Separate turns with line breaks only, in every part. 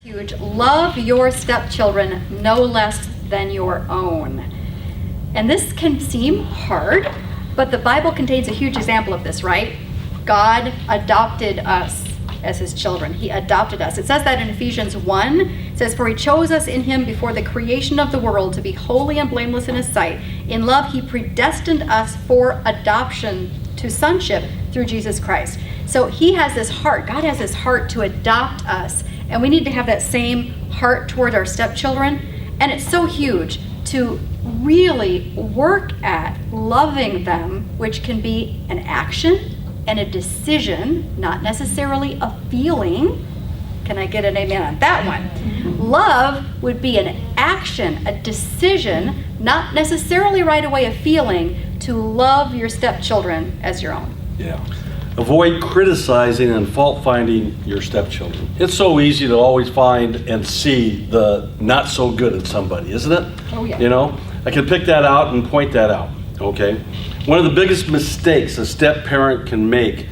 Huge. Love your stepchildren no less than your own. And this can seem hard, but the Bible contains a huge example of this, right? God adopted us as his children. He adopted us. It says that in Ephesians 1. It says, "For he chose us in him before the creation of the world to be holy and blameless in his sight. In love, he predestined us for adoption to sonship through Jesus Christ." So he has this heart. God has this heart to adopt us. And we need to have that same heart toward our stepchildren. And it's so huge to really work at loving them, which can be an action and a decision, not necessarily a feeling. Can I get an amen on that one? Love would be an action, a decision, not necessarily right away a feeling, to love your stepchildren as your own.
Yeah. Avoid criticizing and fault-finding your stepchildren. It's so easy to always find and see the not so good in somebody, isn't it?
Oh, yeah.
You know, I can pick that out and point that out, okay? One of the biggest mistakes a step-parent can make,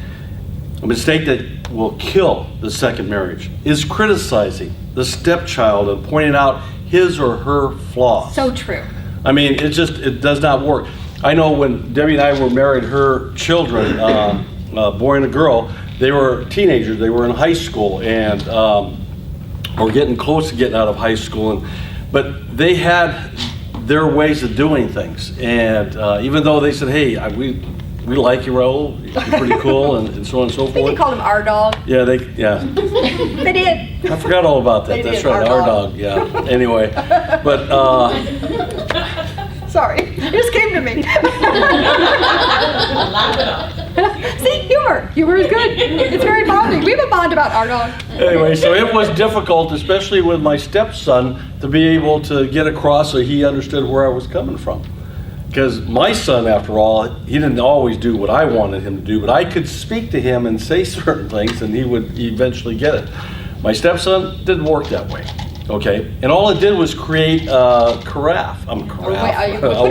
a mistake that will kill the second marriage, is criticizing the stepchild and pointing out his or her flaws.
So true.
I mean, it does not work. I know when Debbie and I were married, her children, a boy and a girl, they were teenagers, they were in high school, and or getting close to getting out of high school, but they had their ways of doing things, and even though they said, "Hey, we like you, Raul, you're pretty cool," and so on and so
I think they
forth.
called him our dog.
Yeah,
They did.
I forgot all about that.
They
That's
did,
right,
our
our
dog.
dog. Yeah. Anyway, but
Sorry, it just came to me. See, humor. Humor is good. It's very bonding. We have a bond about our dog.
anyway, so it was difficult, especially with my stepson, to be able to get across so he understood where I was coming from. Because my son, after all, he didn't always do what I wanted him to do, but I could speak to him and say certain things and he would eventually get it. My stepson didn't work that way, okay? And all it did was create a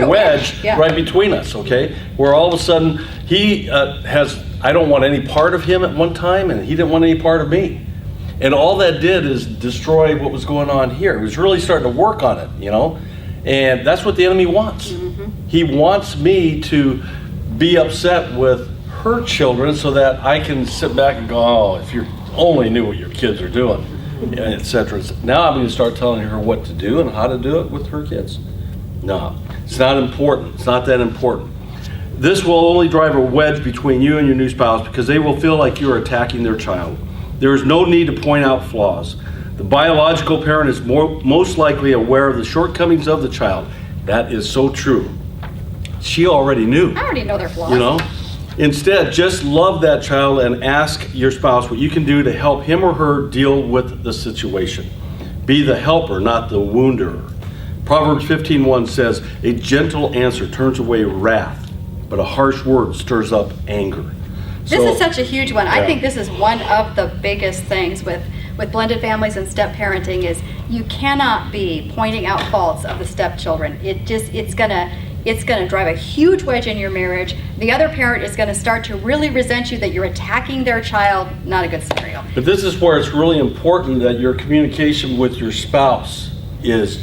wedge
Yeah.
right between us, okay? Where all of a sudden he I don't want any part of him at one time, and he didn't want any part of me. And all that did is destroy what was going on here. It was really starting to work on it, you know? And that's what the enemy wants.
Mm-hmm.
He wants me to be upset with her children so that I can sit back and go, "Oh, if you only knew what your kids are doing," etc. Now I'm going to start telling her what to do and how to do it with her kids. No, it's not important. It's not that important. This will only drive a wedge between you and your new spouse because they will feel like you're attacking their child. There is no need to point out flaws. The biological parent is most likely aware of the shortcomings of the child. That is so true. She already knew.
I already know their flaws.
You know? Instead, just love that child and ask your spouse what you can do to help him or her deal with the situation. Be the helper, not the wounderer. Proverbs 15:1 says, "A gentle answer turns away wrath, but a harsh word stirs up anger."
This is such a huge one. I
Yeah.
think this is one of the biggest things with blended families and step parenting is you cannot be pointing out faults of the stepchildren. It's gonna drive a huge wedge in your marriage. The other parent is gonna start to really resent you that you're attacking their child. Not a good scenario.
But this is where it's really important that your communication with your spouse is,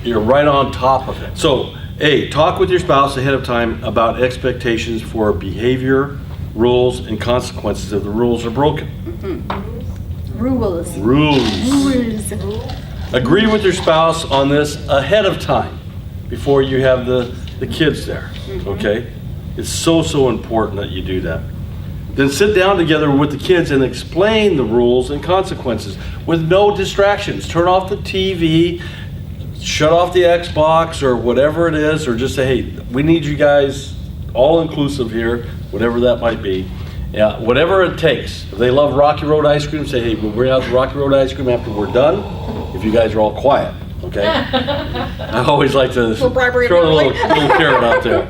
you're right on top of it. So, A, talk with your spouse ahead of time about expectations for behavior, rules, and consequences if the rules are broken.
Rules.
Rules. Agree with your spouse on this ahead of time before you have the kids there, okay? It's so important that you do that. Then sit down together with the kids and explain the rules and consequences with no distractions. Turn off the TV, shut off the Xbox or whatever it is, or just say, "Hey, we need you guys all inclusive here," whatever that might be. Yeah, whatever it takes. If they love Rocky Road ice cream, say, "Hey, we'll bring out the Rocky Road ice cream after we're done, if you guys are all quiet," okay? I always like to throw a little carrot out there.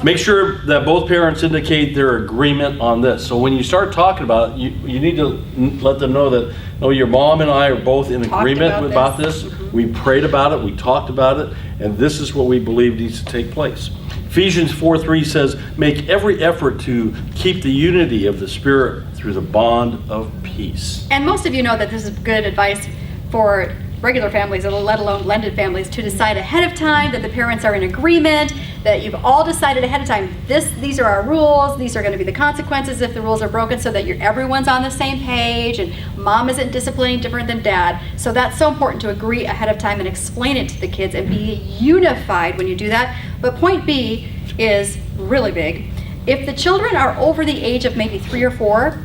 Make sure that both parents indicate their agreement on this. So when you start talking about it, you need to let them know that, "No, your mom and I are both in agreement about this. We prayed about it, we talked about it, and this is what we believe needs to take place." Ephesians 4:3 says, "Make every effort to keep the unity of the Spirit through the bond of peace."
And most of you know that this is good advice for regular families, let alone blended families, to decide ahead of time that the parents are in agreement, that you've all decided ahead of time, these are our rules, these are going to be the consequences if the rules are broken, so that everyone's on the same page, and mom isn't disciplining different than dad. So that's so important to agree ahead of time and explain it to the kids and be unified when you do that. But point B is really big. If the children are over the age of maybe 3 or 4,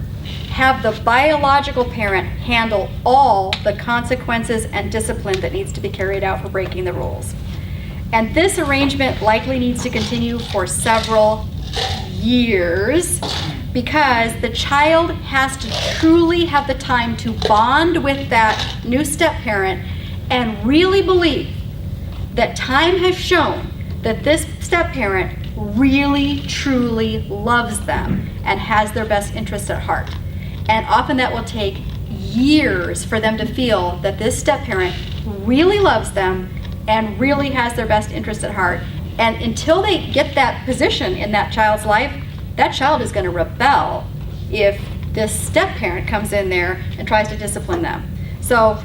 have the biological parent handle all the consequences and discipline that needs to be carried out for breaking the rules. And this arrangement likely needs to continue for several years, because the child has to truly have the time to bond with that new step parent and really believe that time has shown that this step parent really truly loves them and has their best interests at heart. And often that will take years for them to feel that this step parent really loves them and really has their best interest at heart. And until they get that position in that child's life, that child is going to rebel if this step parent comes in there and tries to discipline them. So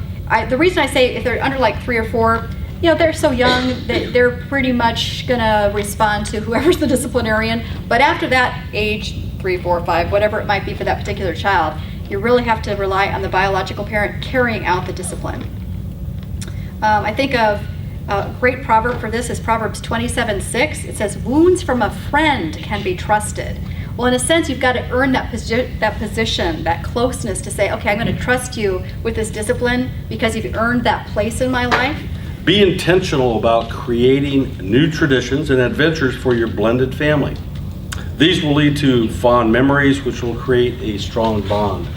the reason I say if they're under like 3 or 4, they're so young that they're pretty much going to respond to whoever's the disciplinarian. But after that age, 3, 4, 5, whatever it might be for that particular child, you really have to rely on the biological parent carrying out the discipline. I think of a great proverb for this is Proverbs 27:6. It says, "Wounds from a friend can be trusted." Well, in a sense, you've got to earn that position, that closeness to say, okay, I'm going to trust you with this discipline because you've earned that place in my life.
Be intentional about creating new traditions and adventures for your blended family. These will lead to fond memories, which will create a strong bond.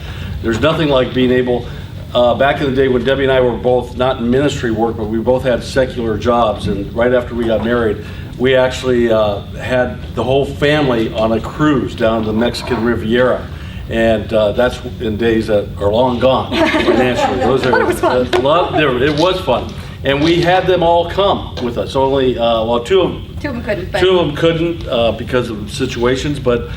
There's nothing like being able, back in the day when Debbie and I were both not in ministry work, but we both had secular jobs, and right after we got married, we actually had the whole family on a cruise down the Mexican Riviera. And that's in days that are long gone financially.
But it was fun.
It was fun. And we had them all come with us. Only, two of them couldn't because of situations, but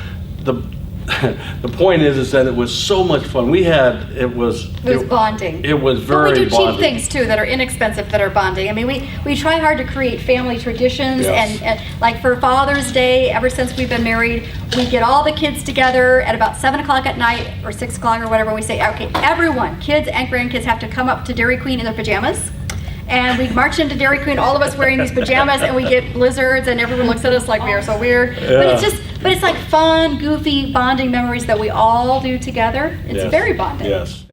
the point is that it was so much fun. It was
bonding.
It was very bonding.
But we do cheap things too that are inexpensive that are bonding. I mean, we try hard to create family traditions,
yes.
and like for Father's Day, ever since we've been married, we get all the kids together at about 7 o'clock at night or 6 o'clock or whatever. And we say, okay, everyone, kids and grandkids, have to come up to Dairy Queen in their pajamas. And we march into Dairy Queen, all of us wearing these pajamas, and we get blizzards, and everyone looks at us like we are so weird.
Yeah.
But it's like fun, goofy, bonding memories that we all do together. It's
Yes.
very bonding.
Yes.